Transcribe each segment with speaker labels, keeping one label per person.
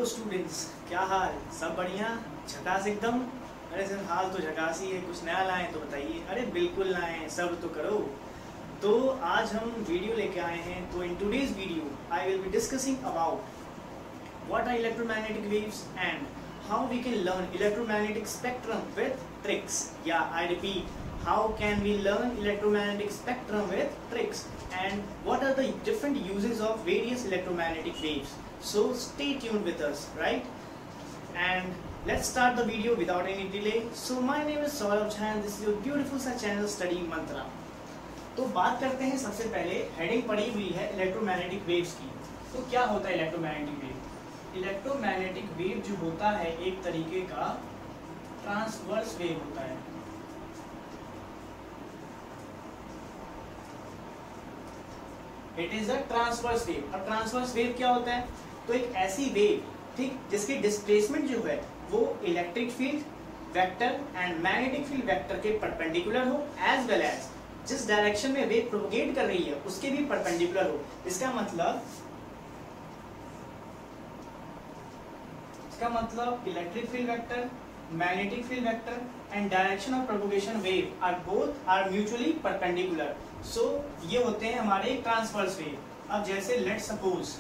Speaker 1: Students, क्या हाल? सब बढ़िया? झकास एकदम? अरे सर हाल तो झकास ही है, कुछ नया लाएं तो बताइए। अरे बिल्कुल लाएं, सब तो करो। तो आज हम वीडियो लेके आए हैं। तो in today's video I will be discussing about what are electromagnetic waves and how we can learn electromagnetic spectrum with tricks. Yeah, I repeat, how can we learn electromagnetic spectrum with tricks and what are the different uses of various electromagnetic waves. So stay tuned with us, right? And let's start the video without any delay. So my name is Saurabh Jha and this is your beautiful सा channel Study Mantra. तो बात करते हैं। सबसे पहले heading पड़ी हुई है इलेक्ट्रोमैग्नेटिक वेव्स की। तो क्या होता है इलेक्ट्रोमैग्नेटिक वेव? इलेक्ट्रोमैग्नेटिक वेव जो होता है एक तरीके का ट्रांसवर्स वेव होता है। It is a transverse wave. अब ट्रांसवर्स वेव क्या होता है? तो एक ऐसी वेव, ठीक, जिसकी डिस्प्लेसमेंट जो है वो electric field vector and magnetic field vector के परपेंडिकुलर हो, एज वेल एज जिस डायरेक्शन में वेव प्रोपगेट कर रही है उसके भी परपेंडिकुलर हो। इसका मतलब electric field vector, magnetic field vector and direction of propagation wave are mutually perpendicular. So ये होते हैं हमारे ट्रांसवर्स वेव। अब जैसे लेट सपोज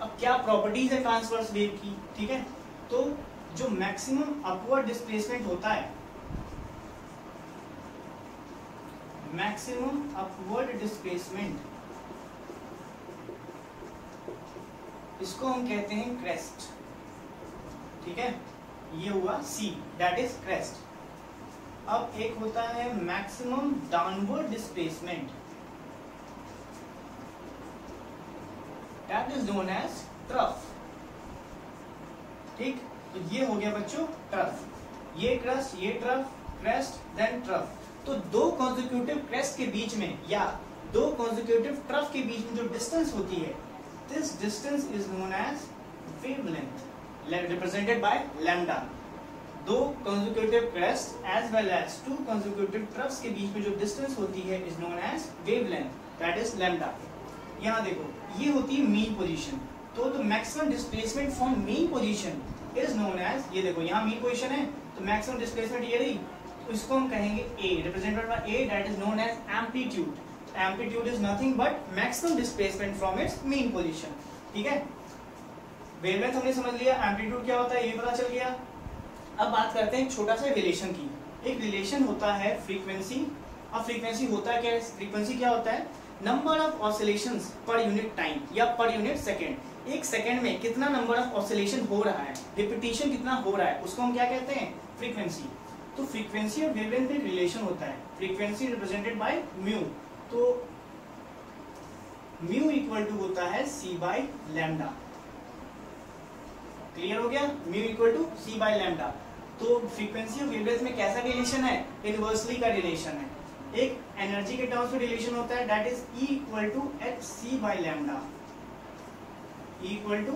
Speaker 1: अब क्या प्रॉपर्टीज है ट्रांसवर्स वेव की, ठीक है? तो जो मैक्सिमम अपवर्ड डिस्प्लेसमेंट होता है, मैक्सिमम अपवर्ड डिस्प्लेसमेंट, इसको हम कहते हैं क्रेस्ट, ठीक है? ये हुआ C, दैट इज क्रेस्ट। अब एक होता है maximum downward displacement, that is known as trough, ठीक? तो ये हो गया बच्चों ट्रफ। ये क्रस्ट, ये ट्रफ, क्रेस्ट देन ट्रफ। तो दो कॉन्जिक्यूटिव क्रेस्ट के बीच में या दो कॉन्जिक्यूटिव ट्रफ के बीच में जो डिस्टेंस होती है, this distance is known as wavelength, represented by lambda. दो consecutive crest as well as two consecutive troughs के बीच में जो डिस्टेंस होती है is known as wavelength, that is lambda. यहाँ देखो, ये होती है मीन पोजीशन। तो the maximum displacement from mean position is known as, ये देखो यहाँ मीन पोजीशन है तो मैक्सिमम डिस्प्लेसमेंट ये रही, तो इसको हम कहेंगे A, represented by A, that is known as amplitude. Amplitude is nothing but maximum displacement from its mean position, ठीक है? वेवलेंथ हमने समझ लिया, एम्पलीट्यूड क्या होता है ये पता चल गया। अब बात करते हैं छोटा सा रिलेशन की। एक रिलेशन होता है फ्रीक्वेंसी। अब फ्रीक्वेंसी होता है क्या? फ्रीक्वेंसी क्या होता है? Number of oscillations per unit time या पर यूनिट सेकेंड। एक सेकेंड में कितना नंबर ऑफ ऑसिलेशन हो रहा है, रिपीटिशन कितना हो रहा है, उसको हम क्या कहते हैं? फ्रीक्वेंसी। तो फ्रीक्वेंसी और वेवलेंथ में रिलेशन होता है। फ्रीक्वेंसी रिप्रेजेंटेड बाय म्यू, तो म्यू इक्वल टू होता है C बाय लैम्डा। क्लियर हो गया? Mu equal to C by lambda. तो फ्रीक्वेंसी और वेवलेंथ में कैसा रिलेशन है? इनवर्सली का रिलेशन है। एक एनर्जी के टर्म्स में रिलेशन होता है, that is E equal to hc by lambda. E equal to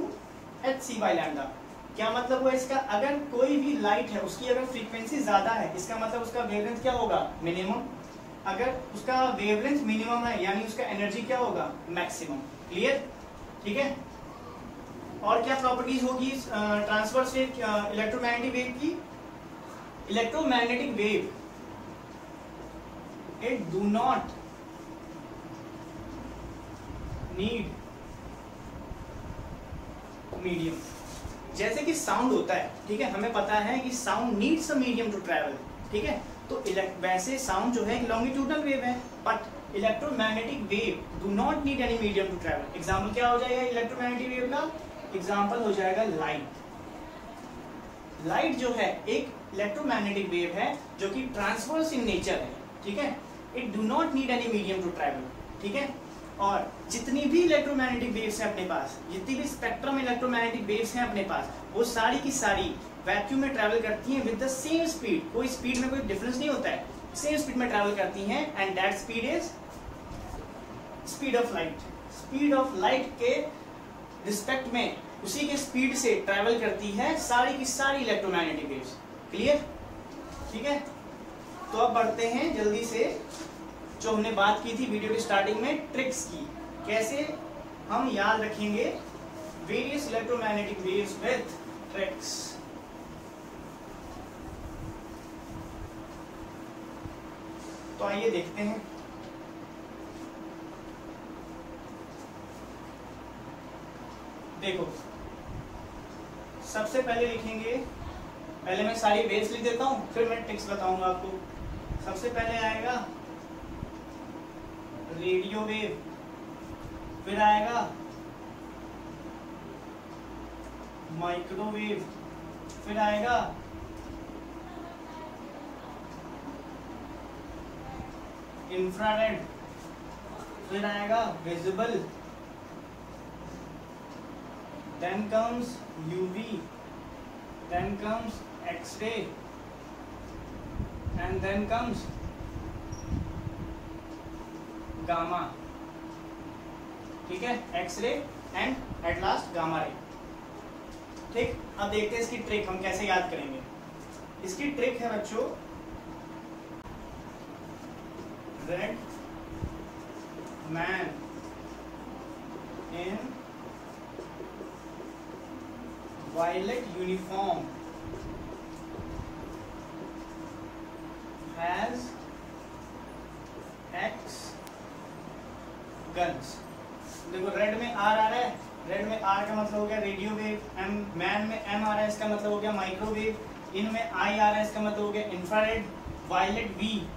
Speaker 1: hc by lambda. क्या मतलब हुआ इसका? अगर कोई भी लाइट है उसकी अगर फ्रीक्वेंसी ज्यादा है, इसका मतलब उसका वेवलेंथ क्या होगा? मिनिमम। अगर उसका वेवलेंथ मिनिमम है यानी उसका एनर्जी क्या होगा? मैक्सिमम। क्लियर? ठीक है? और क्या प्रॉपर्टीज होगी ट्रांसवर्स वेव, इलेक्ट्रोमैग्नेटिक वेव की? Electromagnetic wave it do not need medium. जैसे कि साउंड होता है, ठीक है, हमें पता है कि sound needs a medium to travel, ठीक है? तो वैसे साउंड जो है एक लॉन्गिट्यूडनल वेव है, but electromagnetic wave do not need any medium to travel. Example क्या हो जाएगा इलेक्ट्रोमैग्नेटिक वेव का? एग्जांपल हो जाएगा लाइट। लाइट जो है एक इलेक्ट्रोमैग्नेटिक वेव है जो कि ट्रांसवर्स इन नेचर है, ठीक है? It do not need any medium to travel, ठीक है? और जितनी भी इलेक्ट्रोमैग्नेटिक वेव्स हैं अपने पास, जितनी भी स्पेक्ट्रम इलेक्ट्रोमैग्नेटिक वेव्स हैं अपने पास, वो सारी की सारी वैक्यूम में ट्रैवल करती हैं विद द सेम स्पीड। कोई स्पीड में कोई डिफरेंस नहीं होता है, सेम स्पीड में ट्रैवल करती हैं and that speed is speed of light. Speed of light के रिस्पेक्ट में उसी के स्पीड से ट्रैवल करती है सारी की सारी इलेक्ट्रोमैग्नेटिक वेव्स। क्लियर? ठीक है, तो अब बढ़ते हैं जल्दी से, जो हमने बात की थी वीडियो की स्टार्टिंग में, ट्रिक्स की, कैसे हम याद रखेंगे various electromagnetic waves with tricks. तो आइए देखते हैं। देखो, सबसे पहले लिखेंगे, पहले मैं सारी वेव्स लिख देता हूं, फिर मैं ट्रिक्स बताऊंगा आपको। सबसे पहले आएगा रेडियो वेव, फिर आएगा माइक्रोवेव, फिर आएगा इंफ्रारेड, फिर आएगा visible, then comes UV, then comes X-ray, and then comes gamma। ठीक है, X-ray and at last gamma ray। ठीक, अब देखते हैं इसकी ट्रिक हम कैसे याद करेंगे। इसकी ट्रिक है बच्चों, red man in violet uniform has X guns। देखो, रेड में आर आ रहा है, रेड में आर का मतलब हो गया रेडियो वेव, एम मैन में एम आ रहा है, इसका मतलब हो गया माइक्रोवेव, इन में आई आ रहा है, इसका मतलब हो गया infrared, violet V,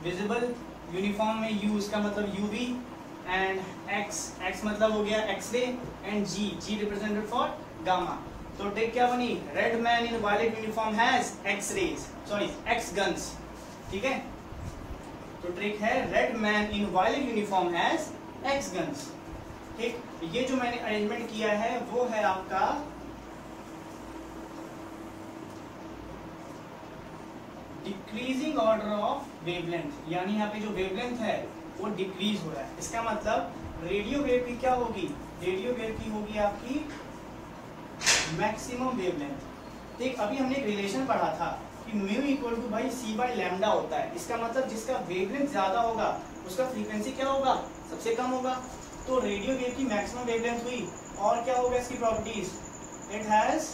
Speaker 1: visible, uniform में यू, इसका मतलब यूवी, एंड एक्स, एक्स मतलब हो गया x ray, and G, G represented for gamma. तो ट्रिक क्या बनी? Red man in violet uniform has X rays, sorry X guns. ठीक है, तो ट्रिक है red man in violet uniform has X guns. ठीक, ये जो मैंने अरेंजमेंट किया है वो है आपका डिक्रीजिंग ऑर्डर ऑफ वेवलेंथ, यानी यहाँ पे जो वेवलेंथ है वो डिक्रीज हो रहा है। इसका मतलब रेडियो वेव की क्या होगी? रेडियो वेव की होगी आपकी मैक्सिमम वेवलेंथ। ठीक, अभी हमने एक रिलेशन पढ़ा था कि म्यू इक्वल टू भाई सी बाई लैम्डा होता है। इसका मतलब जिसका वेवलेंथ ज्यादा होगा उसका फ्रीक्वेंसी क्या होगा? सबसे कम होगा। तो रेडियो वेव की मैक्सिमम वेवलेंथ हुई, और क्या होगा इसकी properties? It has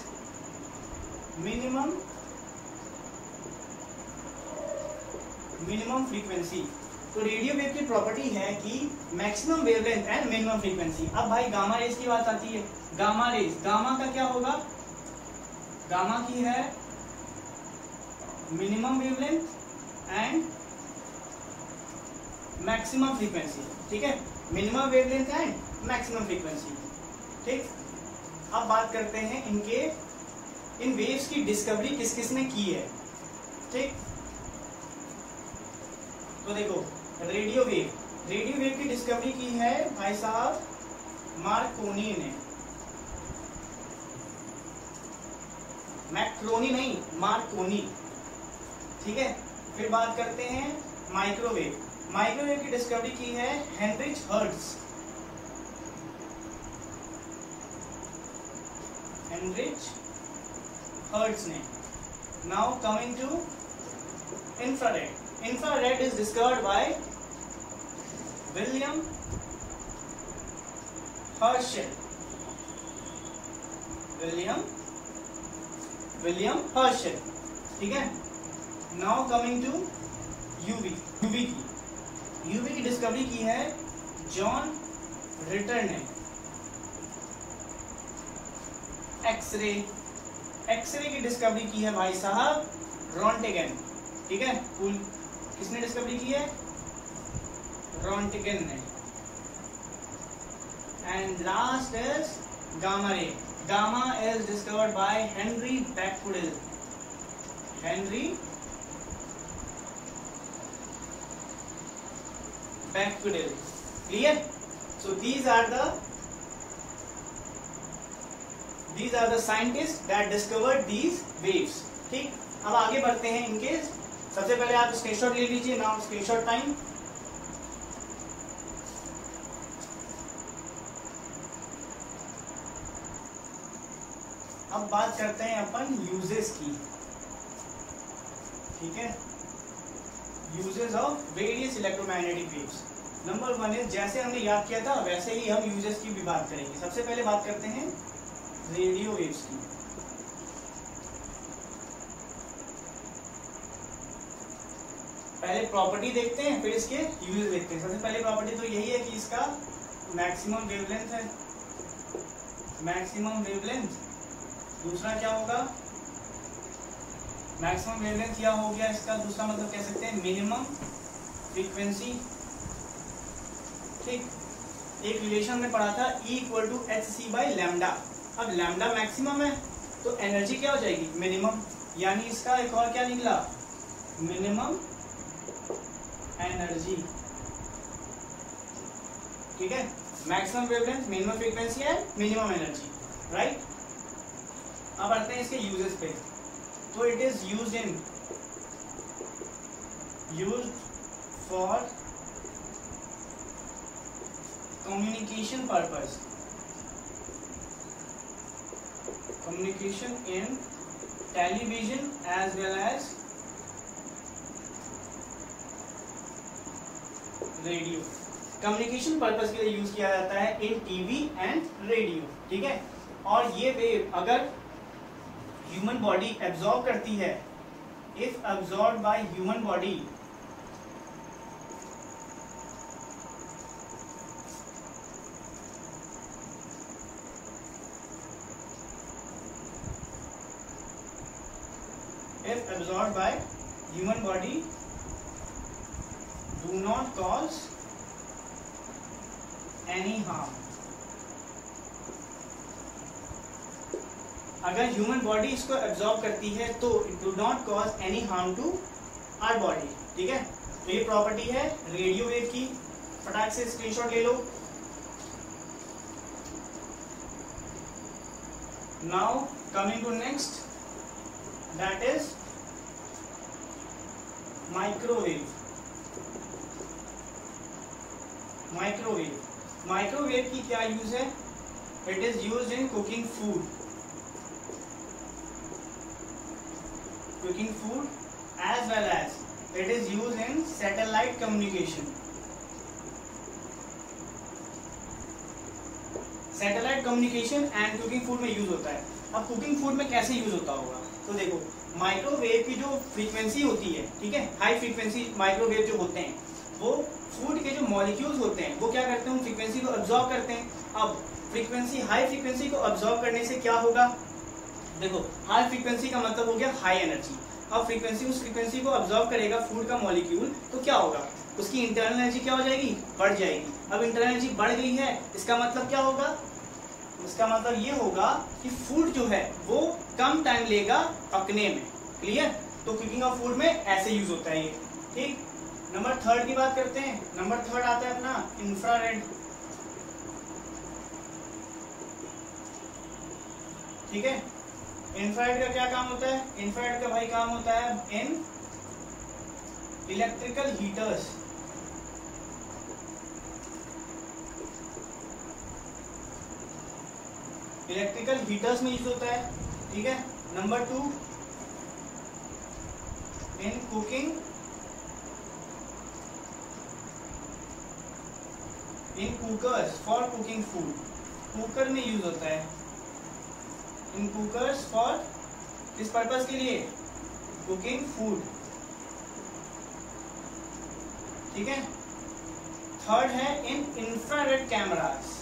Speaker 1: minimum frequency. तो रेडियो वेव की प्रॉपर्टी है कि maximum wavelength and minimum frequency. अब भाई गामा रेज की बात आती है, गामा रेज, गामा का क्या होगा? गामा की है minimum wavelength and maximum frequency. ठीक है, minimum wavelength and maximum frequency. ठीक, अब बात करते हैं इनके, इन वेव्स की डिस्कवरी किस किस ने की है। ठीक, तो देखो, रेडियो वेव, रेडियो वेव की डिस्कवरी की है भाई साहब मार्कोनी ने, मैक्रोनी नहीं, मार्कोनी। ठीक है, फिर बात करते हैं माइक्रोवेव, माइक्रोवेव की डिस्कवरी की है हेनरिच हर्ट्ज, हेनरिच हर्ट्ज ने। Now coming to infrared, infrared is discovered by William Herschel, William Herschel। ठीक है, now coming to UV, UV की डिस्कवरी की है जॉन रिटर ने। एक्सरे, एक्सरे की डिस्कवरी की है भाई साहब रॉन्टेगन। ठीक है, किसने डिस्कवरी की है? रॉन्टिगन ने। And last is gamma ray, gamma is discovered by Henry Becquerel, Henry Becquerel. Clear? So these are the scientists that discovered these waves। ठीक, अब आगे बढ़ते हैं इनके। सबसे पहले आप स्क्रीनशॉट ले लीजिए, नाउ स्क्रीनशॉट टाइम। अब बात करते हैं अपन यूजेस की। ठीक है, uses of various electromagnetic waves. Number 1 है, जैसे हमने याद किया था वैसे ही हम यूजेस की भी बात करेंगे। सबसे पहले बात करते हैं रेडियो वेव्स की। पहले प्रॉपर्टी देखते हैं, फिर इसके यूजेस देखते हैं। सबसे पहले प्रॉपर्टी तो यही है कि इसका मैक्सिमम वेवलेंथ है, मैक्सिमम वेवलेंथ। दूसरा क्या होगा, मैक्सिमम वेवलेंथ या हो गया इसका दूसरा मतलब कह सकते हैं मिनिमम फ्रीक्वेंसी। ठीक, एक रिलेशन में पढ़ा था E = hc/λ। अब लैम्डा मैक्सिमम है तो एनर्जी क्या हो जाएगी, मिनिमम। यानी इसका एक और क्या निकला, मिनिमम एनर्जी। ठीक है, maximum wavelength, minimum frequency and minimum energy, right. अब आते हैं इसके यूजेस पे। तो it is used for communication purpose, communication in television as well as radio. Communication purpose के लिए यूज किया जाता है इन टीवी एंड रेडियो। ठीक है, और ये वेव अगर ह्यूमन बॉडी एब्जॉर्ब करती है, if absorb by human body, if absorbed by human body do not cause any harm। अगर ह्यूमन बॉडी इसको एब्जॉर्ब करती है तो it do not cause any harm to our body. ठीक है, तो ये प्रॉपर्टी है रेडियो वेव की। फटाक से स्क्रीनशॉट ले लो। Now coming to next, that is microwave। Microwave की क्या यूज है, it is used in cooking food as well as it is used in satellite communication। Satellite communication and cooking food में use होता है। अब cooking food में कैसे use होता होगा, तो देखो माइक्रोवेव की जो फ्रीक्वेंसी होती है, ठीक है, हाई फ्रीक्वेंसी माइक्रोवेव जो होते हैं वो फूड के जो मॉलिक्यूल्स होते हैं वो क्या करते हैं, फ्रीक्वेंसी को अब्सॉर्ब करते हैं। अब फ्रीक्वेंसी, हाई फ्रीक्वेंसी को अब्सॉर्ब करने से क्या होगा, देखो हाई फ्रीक्वेंसी का मतलब हो गया हाई एनर्जी। अब फ्रीक्वेंसी, उस फ्रीक्वेंसी को अब्सॉर्ब करेगा फूड का मॉलिक्यूल, तो क्या होगा, उसकी इंटरनल एनर्जी क्या हो जाएगी, बढ़ जाएगी। अब इंटरनल एनर्जी बढ़ गई है, इसका मतलब क्या होगा, इसका मतलब ये होगा कि फूड जो है वो कम टाइम लेगा पकने में। क्लियर, तो कुकिंग ऑफ फूड में ऐसे यूज होता है ये। ठीक, नंबर 3 की बात करते हैं। नंबर 3 आता है अपना इंफ्रारेड। ठीक है, इंफ्रारेड का क्या काम होता है, इंफ्रारेड का भाई काम होता है in electrical heaters. Electrical heaters में यूज होता है। ठीक है, number 2 in cooking, in cookers for cooking food, cooker में यूज होता है। इन कुकर्स फॉर किस पर्पस के लिए, कुकिंग फूड। ठीक है, 3rd है इन इंफ्रारेड कैमरास।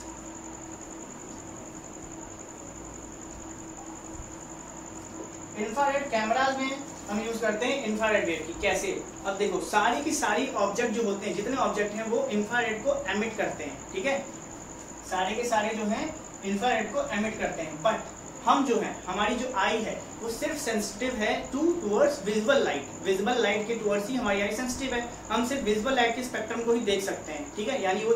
Speaker 1: इंफ्रारेड कैमरास में हम यूज करते हैं इंफ्रारेड वेव की। कैसे, अब देखो सारी की सारी ऑब्जेक्ट जो होते हैं, जितने ऑब्जेक्ट हैं वो इंफ्रारेड को एमिट करते हैं। ठीक है, सारे के सारे जो हैं इंफ्रारेड को एमिट करते हैं, बट हम जो है, हमारी जो आई है वो सिर्फ सेंसिटिव है towards visible light. Visible light के टूवर्ड्स ही हमारी आई सेंसिटिव है। हम सिर्फ विजिबल लाइट के स्पेक्ट्रम को ही देख सकते हैं। ठीक है, यानी वो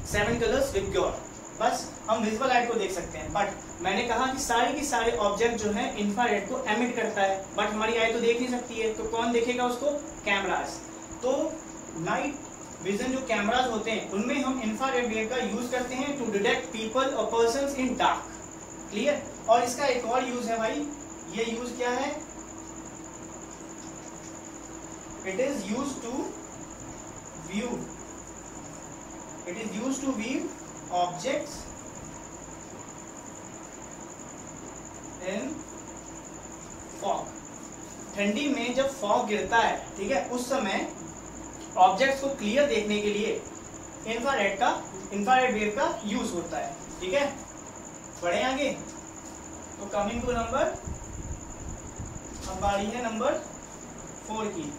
Speaker 1: 7 कलर्स विद ग्योर, बस हम विजिबल लाइट को देख सकते हैं। बट मैंने कहा कि सारे के सारे ऑब्जेक्ट जो है इंफ्रारेड को एमिट करता है, बट हमारी आई तो देख नहीं सकती है, तो कौन देखेगा उसको, कैमरास। तो लाइट विजन जो कैमरास होते हैं उनमें हम इंफ्रारेड वेव का यूज करते हैं टू डिटेक्ट पीपल और पर्संस इन डार्क। क्लियर, और इसका एक और यूज है भाई, ये यूज क्या है, it is use to view, it is use to view objects in fog. ठंडी में जब फॉग गिरता है, ठीक है, उस समय ऑब्जेक्ट्स को क्लियर देखने के लिए इंफ्रारेड वेव का यूज होता है। ठीक है, बढ़े आगे। तो कमिंग टू नंबर, अब बारी है नंबर 4 की।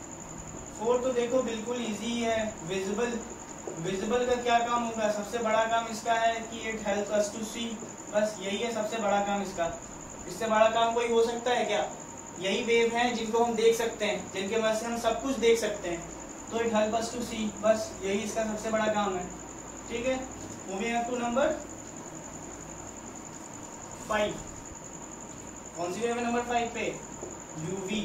Speaker 1: 4 तो देखो बिल्कुल इजी है। विजिबल का क्या काम होगा? सबसे बड़ा काम इसका है कि इट हेल्प अस टू सी, बस यही है सबसे बड़ा काम इसका। इससे बड़ा काम कोई हो सकता है क्या? यही वेव हैं जिनको हम देख सकते हैं, जिनके वजह से हम सब कुछ देख सकते हैं, तो इट हेल्प अस टू सी, बस यही इसका सबसे बड़ा काम है। ठीक है, मूविंग अप टू नंबर 5। कौन सी वेव है नंबर 5 पे? यूवी।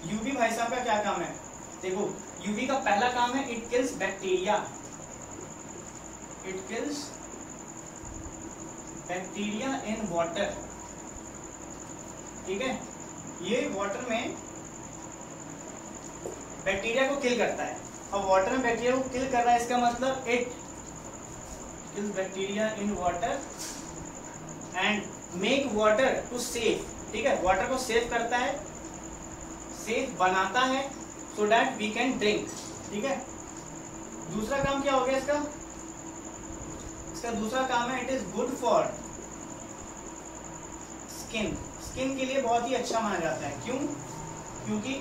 Speaker 1: यूवी भाई साहब का क्या काम है? देखो, यूवी का पहला काम है it kills bacteria, it kills bacteria in water. ठीक है, ये वाटर में बैक्टीरिया को किल करता है। अब वाटर में बैक्टीरिया को किल कर रहा है, इसका मतलब it kills bacteria in water and make water to safe. ठीक है, वाटर को सेव करता है, सेफ बनाता है, so that we can drink. ठीक है, दूसरा काम क्या हो गया इसका? इसका दूसरा काम है it is good for skin. Skin के लिए बहुत ही अच्छा माना जाता है। क्यों? क्योंकि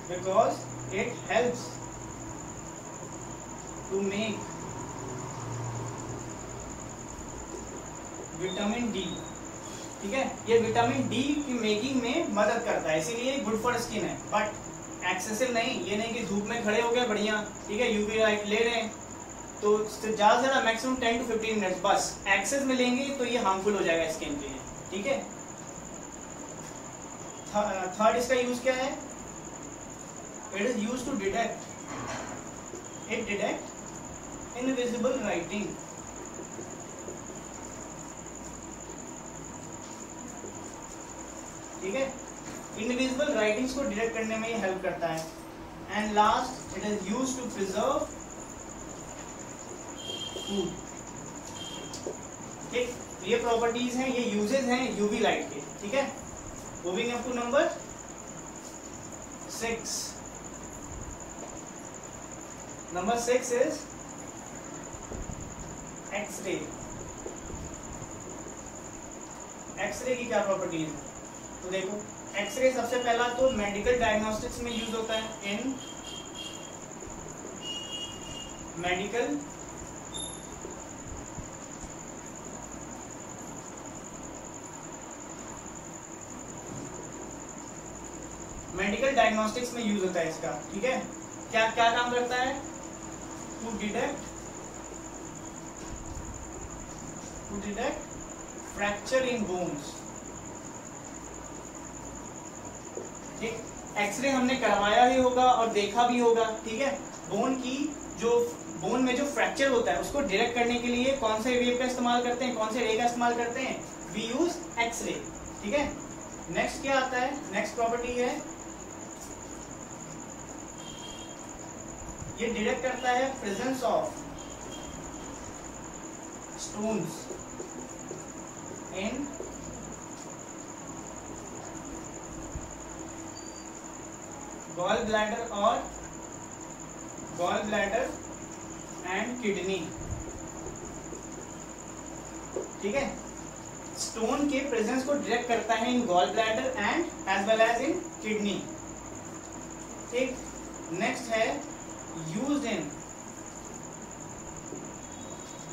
Speaker 1: because it helps to make vitamin D. ठीक है, ये विटामिन डी की मेकिंग में मदद करता है, इसीलिए गुड फॉर स्किन है। बट एक्सेसिव नहीं, ये नहीं कि धूप में खड़े हो गए बढ़िया, ठीक है, यूवी लाइट ले रहे हैं तो ज्यादा से ज्यादा मैक्सिमम 10 to 15 मिनट्स, बस। एक्सेस में लेंगे तो ये हार्मफुल हो जाएगा स्किन के लिए। ठीक है, थर्ड इसका यूज क्या है? It is use to detect, it detect invisible writing. ठीक है, इनविजिबल राइटिंग्स को डिटेक्ट करने में ये हेल्प करता है। And last, it is use to preserve food. ठीक, ये प्रॉपर्टीज हैं, ये यूजेस हैं यूवी लाइट के। ठीक है, moving up to number 6। Number 6 is x-ray. X ray की क्या प्रॉपर्टीज है? तो देखो, एक्सरे सबसे पहला तो मेडिकल डायग्नोस्टिक्स में यूज होता है, इन मेडिकल डायग्नोस्टिक्स में यूज होता है इसका। ठीक है, क्या क्या काम करता है? To detect fracture in bones. ठीक, एक्सरे हमने करवाया ही होगा और देखा भी होगा। ठीक है, बोन में जो फ्रैक्चर होता है उसको डिटेक्ट करने के लिए कौन से वेव का इस्तेमाल करते हैं, कौन से रे का इस्तेमाल करते हैं? We use x-ray. ठीक है, नेक्स्ट क्या आता है? नेक्स्ट प्रॉपर्टी है ये डिटेक्ट करता है presence of stones in gall bladder and kidney. ठीक है, स्टोन के प्रेजेंस को डिटेक्ट करता है in gall bladder and as well as in kidney. ठीक, नेक्स्ट है यूज्ड इन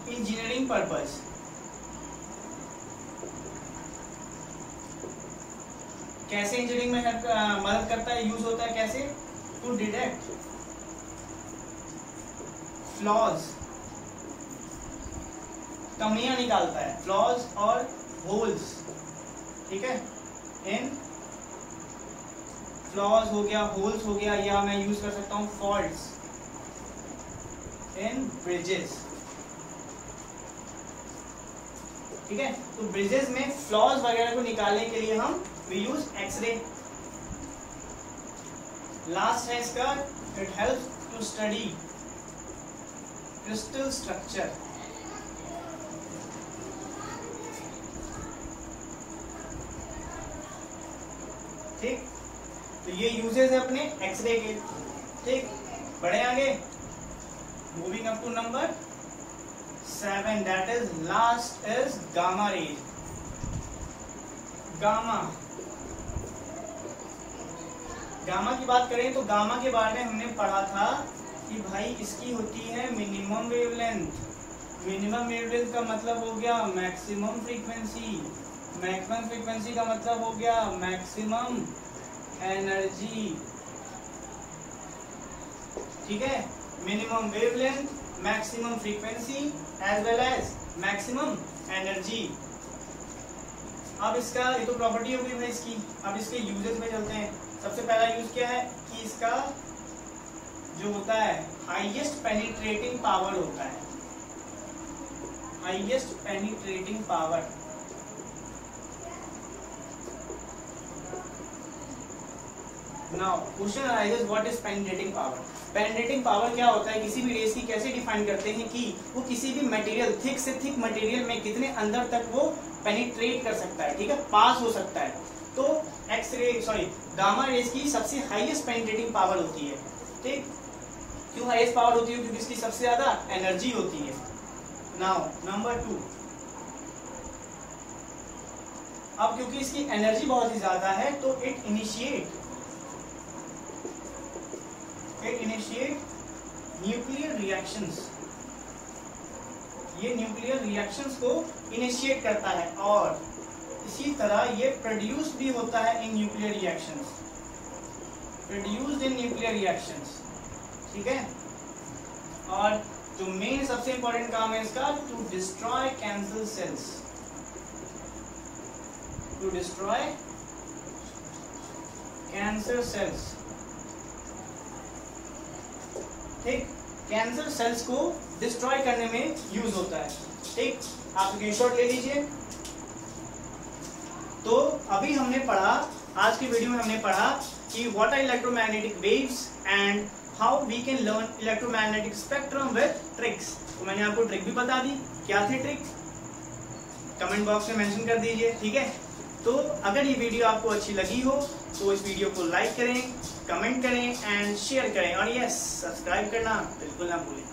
Speaker 1: इंजीनियरिंग पर्पस। कैसे इंजीनियरिंग में मदद करता है, यूज होता है कैसे? टू डिटेक्ट फ्लॉज, कमियां निकालता है, फ्लॉज और होल्स। ठीक है, इन फ्लॉज हो गया, होल्स हो गया, या मैं यूज कर सकता हूं फॉल्ट्स इन ब्रिजेस। ठीक है। तो ब्रिजेस में फ्लॉज वगैरह को निकालने के लिए हम वी यूज एक्सरे। लास्ट है इसका, it helps to study crystal structure. ठीक, तो ये यूजेस है अपने एक्सरे के। ठीक, बढ़े आगे, moving up to number 7, that is last is gamma rays. Gamma की बात करें तो गामा के बारे में हमने पढ़ा था कि भाई इसकी होती है मिनिमम वेवलेंथ। मिनिमम वेवलेंथ का मतलब हो गया मैक्सिमम फ्रीक्वेंसी, मैक्सिमम फ्रीक्वेंसी का मतलब हो गया मैक्सिमम एनर्जी। ठीक है, minimum wavelength, maximum frequency as well as maximum energy. अब इसका ये तो प्रॉपर्टी होगी भाई इसकी। अब इसके यूजेस में चलते हैं। सबसे पहला यूज क्या है कि इसका जो होता है हाईएस्ट पेनिट्रेटिंग पावर होता है, highest penetrating power. Now question arises, what is penetrating power? Penetrating power क्या होता है, किसी भी रेस की कैसे डिफाइन करते हैं कि वो किसी भी मटेरियल, थिक से थिक मटेरियल में कितने अंदर तक वो पेनिट्रेट कर सकता है, ठीक है, पास हो सकता है। तो गामा रेस की सबसे हाईएस्ट पेनिट्रेटिंग पावर होती है। ठीक, क्यों हाईएस्ट पावर होती है? क्योंकि इसकी सबसे ज्यादा एनर्जी होती है। नाउ नंबर 2, अब क्योंकि इसकी एनर्जी बहुत ही ज्यादा है तो इट इनिशिएट न्यूक्लियर रिएक्शंस। ये न्यूक्लियर रिएक्शंस को इनिशिएट करता है और इसी तरह ये प्रोड्यूस भी होता है in nuclear reactions, produced in nuclear reactions. ठीक है, और जो मेन सबसे इंपॉर्टेंट काम है इसका, to destroy cancer cells, to destroy cancer cells. ठीक, कैंसर सेल्स को डिस्ट्रॉय करने में यूज होता है। ठीक, आप स्क्रीनशॉट ले लीजिए। तो अभी हमने पढ़ा, आज की वीडियो में हमने पढ़ा कि what are electromagnetic waves and how we can learn electromagnetic spectrum with tricks. तो मैंने आपको ट्रिक भी बता दी, क्या थी ट्रिक, कमेंट बॉक्स में मेंशन कर दीजिए। ठीक है, तो अगर ये वीडियो आपको अच्छी लगी हो तो इस वीडियो को लाइक करें, कमेंट करें एंड शेयर करें, और यस, सब्सक्राइब करना बिल्कुल ना भूलें।